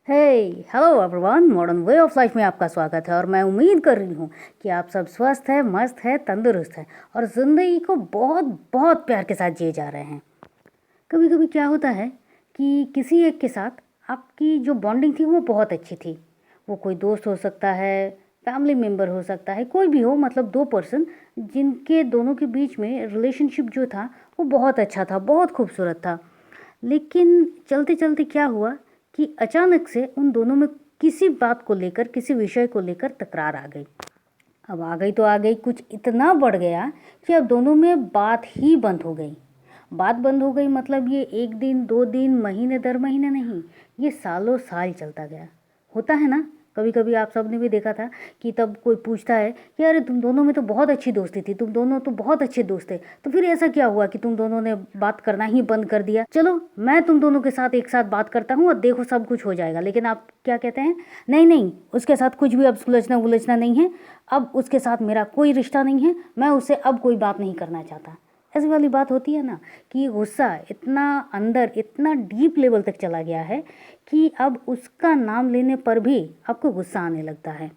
Hello everyone, modern way of life में आपका स्वागत है। और मैं उम्मीद कर रही हूँ कि आप सब स्वस्थ हैं, मस्त हैं, तंदुरुस्त हैं और ज़िंदगी को बहुत बहुत प्यार के साथ जिए जा रहे हैं। कभी कभी क्या होता है कि किसी एक के साथ आपकी जो बॉन्डिंग थी वो बहुत अच्छी थी। वो कोई दोस्त हो सकता है, फैमिली मेम्बर हो सकता है, कोई भी हो, मतलब दो पर्सन जिनके दोनों के बीच में रिलेशनशिप जो था वो बहुत अच्छा था, बहुत खूबसूरत था। लेकिन चलते चलते क्या हुआ कि अचानक से उन दोनों में किसी बात को लेकर, किसी विषय को लेकर तकरार आ गई। अब आ गई तो आ गई, कुछ इतना बढ़ गया कि अब दोनों में बात ही बंद हो गई। बात बंद हो गई मतलब ये एक दिन, दो दिन, महीने दर महीने नहीं, ये सालों साल चलता गया। होता है ना, कभी कभी आप सब ने भी देखा था कि तब कोई पूछता है कि अरे तुम दोनों में तो बहुत अच्छी दोस्ती थी, तुम दोनों तो बहुत अच्छे दोस्त थे, तो फिर ऐसा क्या हुआ कि तुम दोनों ने बात करना ही बंद कर दिया? चलो मैं तुम दोनों के साथ एक साथ बात करता हूँ और देखो सब कुछ हो जाएगा। लेकिन आप क्या कहते हैं, नहीं नहीं, उसके साथ कुछ भी अब सुलझना उलझना नहीं है, अब उसके साथ मेरा कोई रिश्ता नहीं है, मैं उससे अब कोई बात नहीं करना चाहता। ऐसी वाली बात होती है ना कि गुस्सा इतना अंदर, इतना डीप लेवल तक चला गया है कि अब उसका नाम लेने पर भी आपको गुस्सा आने लगता है।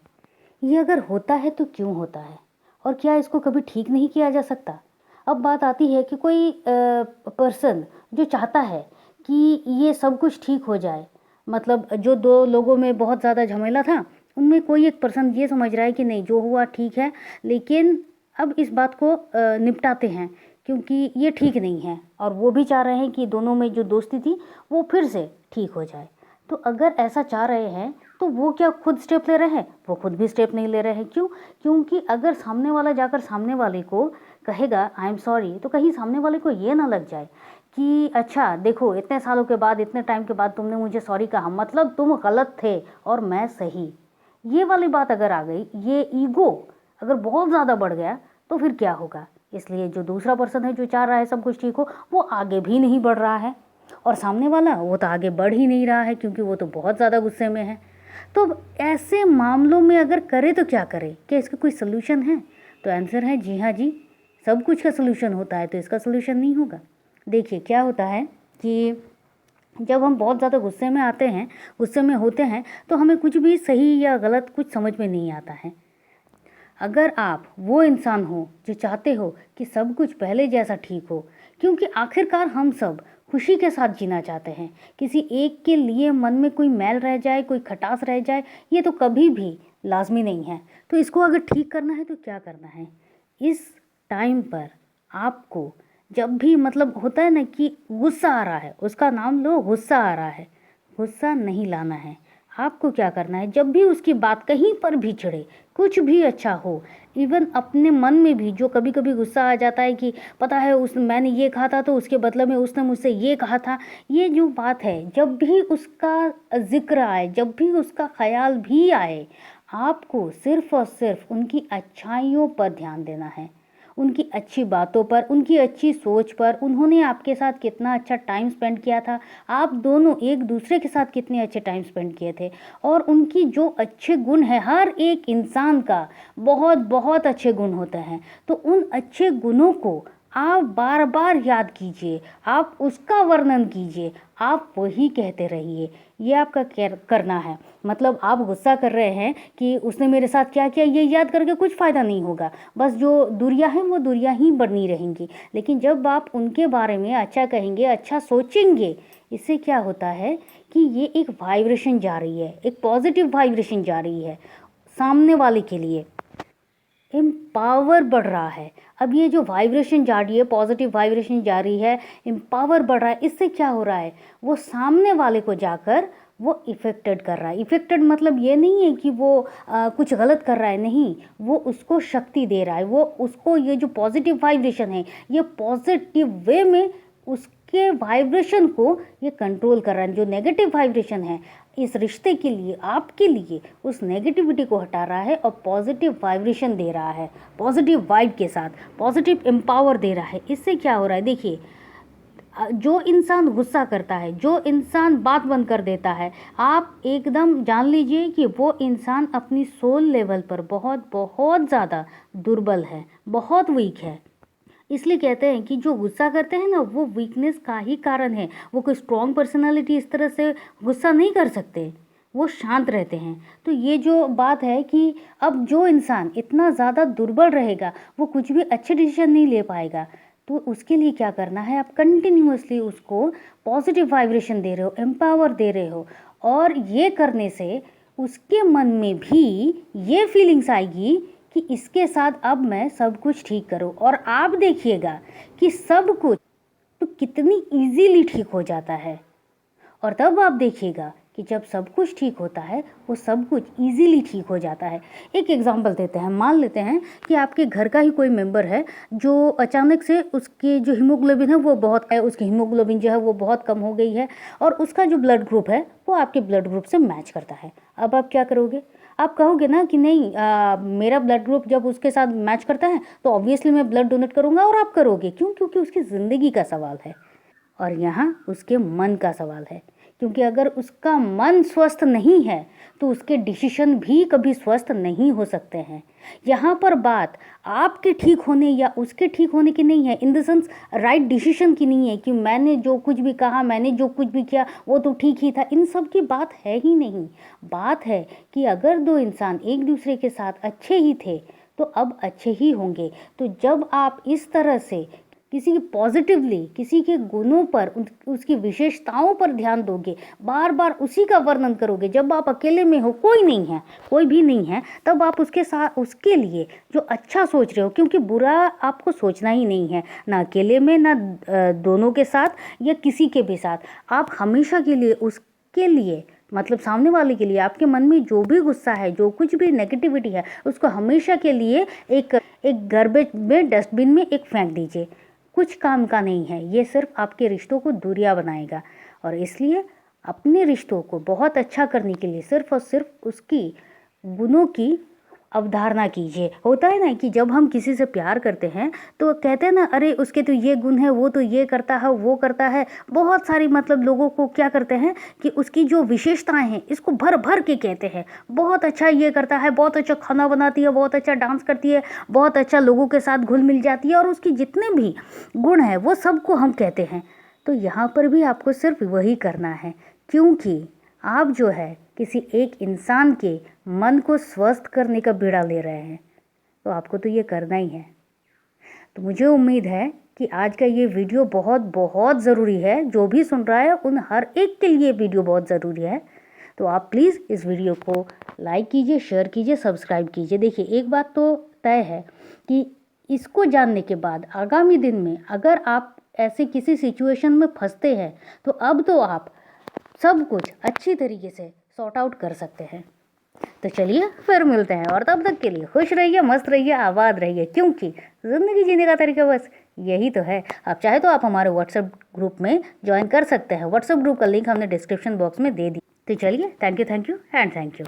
ये अगर होता है तो क्यों होता है, और क्या इसको कभी ठीक नहीं किया जा सकता? अब बात आती है कि कोई पर्सन जो चाहता है कि ये सब कुछ ठीक हो जाए, मतलब जो दो लोगों में बहुत ज़्यादा झमेला था उनमें कोई एक पर्सन ये समझ रहा है कि नहीं, जो हुआ ठीक है, लेकिन अब इस बात को निपटाते हैं क्योंकि ये ठीक नहीं है। और वो भी चाह रहे हैं कि दोनों में जो दोस्ती थी वो फिर से ठीक हो जाए। तो अगर ऐसा चाह रहे हैं तो वो क्या खुद स्टेप ले रहे हैं? वो खुद भी स्टेप नहीं ले रहे हैं। क्यों? क्योंकि अगर सामने वाला जाकर सामने वाले को कहेगा आई एम सॉरी, तो कहीं सामने वाले को ये ना लग जाए कि अच्छा देखो, इतने सालों के बाद, इतने टाइम के बाद तुमने मुझे सॉरी कहा, मतलब तुम गलत थे और मैं सही। ये वाली बात अगर आ गई, ये ईगो अगर बहुत ज़्यादा बढ़ गया तो फिर क्या होगा? इसलिए जो दूसरा पर्सन है जो चाह रहा है सब कुछ ठीक हो, वो आगे भी नहीं बढ़ रहा है, और सामने वाला वो तो आगे बढ़ ही नहीं रहा है क्योंकि वो तो बहुत ज़्यादा गुस्से में है। तो ऐसे मामलों में अगर करे तो क्या करे? क्या इसका कोई सलूशन है? तो आंसर है जी हाँ जी, सब कुछ का सलूशन होता है, तो इसका सलूशन नहीं होगा। देखिए क्या होता है कि जब हम बहुत ज़्यादा गुस्से में आते हैं, गुस्से में होते हैं, तो हमें कुछ भी सही या गलत कुछ समझ में नहीं आता है। अगर आप वो इंसान हो जो चाहते हो कि सब कुछ पहले जैसा ठीक हो, क्योंकि आखिरकार हम सब खुशी के साथ जीना चाहते हैं, किसी एक के लिए मन में कोई मैल रह जाए, कोई खटास रह जाए, ये तो कभी भी लाजमी नहीं है। तो इसको अगर ठीक करना है तो क्या करना है? इस टाइम पर आपको जब भी, मतलब होता है ना कि गुस्सा आ रहा है, उसका नाम लो, गुस्सा आ रहा है, गुस्सा नहीं लाना है। आपको क्या करना है, जब भी उसकी बात कहीं पर भी चिढ़े, कुछ भी अच्छा हो, इवन अपने मन में भी जो कभी कभी गुस्सा आ जाता है कि पता है उस मैंने ये कहा था तो उसके बदले में उसने मुझसे ये कहा था, ये जो बात है, जब भी उसका जिक्र आए, जब भी उसका ख्याल भी आए, आपको सिर्फ और सिर्फ उनकी अच्छाइयों पर ध्यान देना है, उनकी अच्छी बातों पर, उनकी अच्छी सोच पर, उन्होंने आपके साथ कितना अच्छा टाइम स्पेंड किया था, आप दोनों एक दूसरे के साथ कितने अच्छे टाइम स्पेंड किए थे, और उनकी जो अच्छे गुण हैं, हर एक इंसान का बहुत बहुत अच्छे गुण होते हैं, तो उन अच्छे गुणों को आप बार बार याद कीजिए, आप उसका वर्णन कीजिए, आप वही कहते रहिए। ये आपका करना है। मतलब आप गुस्सा कर रहे हैं कि उसने मेरे साथ क्या किया, ये याद करके कुछ फ़ायदा नहीं होगा, बस जो दूरियां हैं वो दूरियां ही बढ़नी रहेंगी। लेकिन जब आप उनके बारे में अच्छा कहेंगे, अच्छा सोचेंगे, इससे क्या होता है कि ये एक वाइब्रेशन जा रही है, एक पॉजिटिव वाइब्रेशन जा रही है सामने वाले के लिए, एम्पावर बढ़ रहा है। अब ये जो वाइब्रेशन जा रही है, पॉजिटिव वाइब्रेशन जा रही है, एम्पावर बढ़ रहा है, इससे क्या हो रहा है, वो सामने वाले को जाकर वो इफ़ेक्टेड कर रहा है। इफ़ेक्टेड मतलब ये नहीं है कि वो कुछ गलत कर रहा है, नहीं, वो उसको शक्ति दे रहा है, वो उसको ये जो पॉजिटिव वाइब्रेशन है, ये पॉजिटिव वे में उसके वाइब्रेशन को ये कंट्रोल कर रहा है। जो नेगेटिव वाइब्रेशन है इस रिश्ते के लिए, आपके लिए, उस नेगेटिविटी को हटा रहा है और पॉजिटिव वाइब्रेशन दे रहा है, पॉजिटिव वाइब के साथ पॉजिटिव एम्पावर दे रहा है। इससे क्या हो रहा है, देखिए, जो इंसान गुस्सा करता है, जो इंसान बात बंद कर देता है, आप एकदम जान लीजिए कि वो इंसान अपनी सोल लेवल पर बहुत बहुत ज़्यादा दुर्बल है, बहुत वीक है। इसलिए कहते हैं कि जो गुस्सा करते हैं ना, वो वीकनेस का ही कारण है। वो कोई स्ट्रॉन्ग पर्सनालिटी इस तरह से गुस्सा नहीं कर सकते। वो शांत रहते हैं। तो ये जो बात है कि अब जो इंसान इतना ज़्यादा दुर्बल रहेगा वो कुछ भी अच्छे डिसीजन नहीं ले पाएगा। तो उसके लिए क्या करना है, आप कंटिन्यूअसली उसको पॉजिटिव वाइब्रेशन दे रहे हो, एम्पावर दे रहे हो, और ये करने से उसके मन में भी ये फीलिंग्स आएगी कि इसके साथ अब मैं सब कुछ ठीक करूँ, और आप देखिएगा कि सब कुछ तो कितनी इजीली ठीक हो जाता है। और तब आप देखिएगा कि जब सब कुछ ठीक होता है वो सब कुछ इजीली ठीक हो जाता है। एक एग्जांपल देते हैं, मान लेते हैं कि आपके घर का ही कोई मेंबर है जो अचानक से उसके जो हीमोग्लोबिन है वो बहुत है, उसकी हीमोग्लोबिन जो है वो बहुत कम हो गई है, और उसका जो ब्लड ग्रुप है वो आपके ब्लड ग्रुप से मैच करता है। अब आप क्या करोगे, आप कहोगे ना कि नहीं, मेरा ब्लड ग्रुप जब उसके साथ मैच करता है तो ऑब्वियसली मैं ब्लड डोनेट करूँगा, और आप करोगे क्यों? क्योंकि उसकी ज़िंदगी का सवाल है, और यहाँ उसके मन का सवाल है। क्योंकि अगर उसका मन स्वस्थ नहीं है तो उसके डिसीजन भी कभी स्वस्थ नहीं हो सकते हैं। यहाँ पर बात आपके ठीक होने या उसके ठीक होने की नहीं है, in the sense right decision की नहीं है कि मैंने जो कुछ भी कहा, मैंने जो कुछ भी किया वो तो ठीक ही था, इन सब की बात है ही नहीं। बात है कि अगर दो इंसान एक दूसरे के साथ अच्छे ही थे तो अब अच्छे ही होंगे। तो जब आप इस तरह से किसी की पॉजिटिवली, किसी के गुणों पर, उसकी विशेषताओं पर ध्यान दोगे, बार बार उसी का वर्णन करोगे, जब आप अकेले में हो, कोई नहीं है, कोई भी नहीं है, तब आप उसके साथ, उसके लिए जो अच्छा सोच रहे हो, क्योंकि बुरा आपको सोचना ही नहीं है, ना अकेले में, ना दोनों के साथ या किसी के भी साथ। आप हमेशा के लिए उसके लिए, मतलब सामने वाले के लिए, आपके मन में जो भी गुस्सा है, जो कुछ भी नेगेटिविटी है, उसको हमेशा के लिए एक गार्बेज में, डस्टबिन में एक फेंक दीजिए। कुछ काम का नहीं है, ये सिर्फ आपके रिश्तों को दूरियां बनाएगा। और इसलिए अपने रिश्तों को बहुत अच्छा करने के लिए सिर्फ और सिर्फ उसकी गुणों की अवधारणा कीजिए। होता है ना कि जब हम किसी से प्यार करते हैं तो कहते हैं ना, अरे उसके तो ये गुण है, वो तो ये करता है, वो करता है, बहुत सारी, मतलब लोगों को क्या करते हैं कि उसकी जो विशेषताएं हैं इसको भर भर के कहते हैं। बहुत अच्छा ये करता है, बहुत अच्छा खाना बनाती है, बहुत अच्छा डांस करती है, बहुत अच्छा लोगों के साथ घुल मिल जाती है, और उसकी जितने भी गुण हैं वो सबको हम कहते हैं। तो यहाँ पर भी आपको सिर्फ वही करना है, क्योंकि आप जो है किसी एक इंसान के मन को स्वस्थ करने का बीड़ा ले रहे हैं, तो आपको तो ये करना ही है। तो मुझे उम्मीद है कि आज का ये वीडियो बहुत बहुत ज़रूरी है, जो भी सुन रहा है उन हर एक के लिए वीडियो बहुत ज़रूरी है। तो आप प्लीज़ इस वीडियो को लाइक कीजिए, शेयर कीजिए, सब्सक्राइब कीजिए। देखिए, एक बात तो तय है कि इसको जानने के बाद आगामी दिन में अगर आप ऐसे किसी सिचुएशन में फंसते हैं तो अब तो आप सब कुछ अच्छी तरीके से सॉर्ट आउट कर सकते हैं। तो चलिए फिर मिलते हैं, और तब तक के लिए खुश रहिए, मस्त रहिए, आबाद रहिए, क्योंकि ज़िंदगी जीने का तरीका बस यही तो है। आप चाहे तो आप हमारे व्हाट्सएप ग्रुप में ज्वाइन कर सकते हैं। व्हाट्सएप ग्रुप का लिंक हमने डिस्क्रिप्शन बॉक्स में दे दी। तो चलिए, thank you and thank you.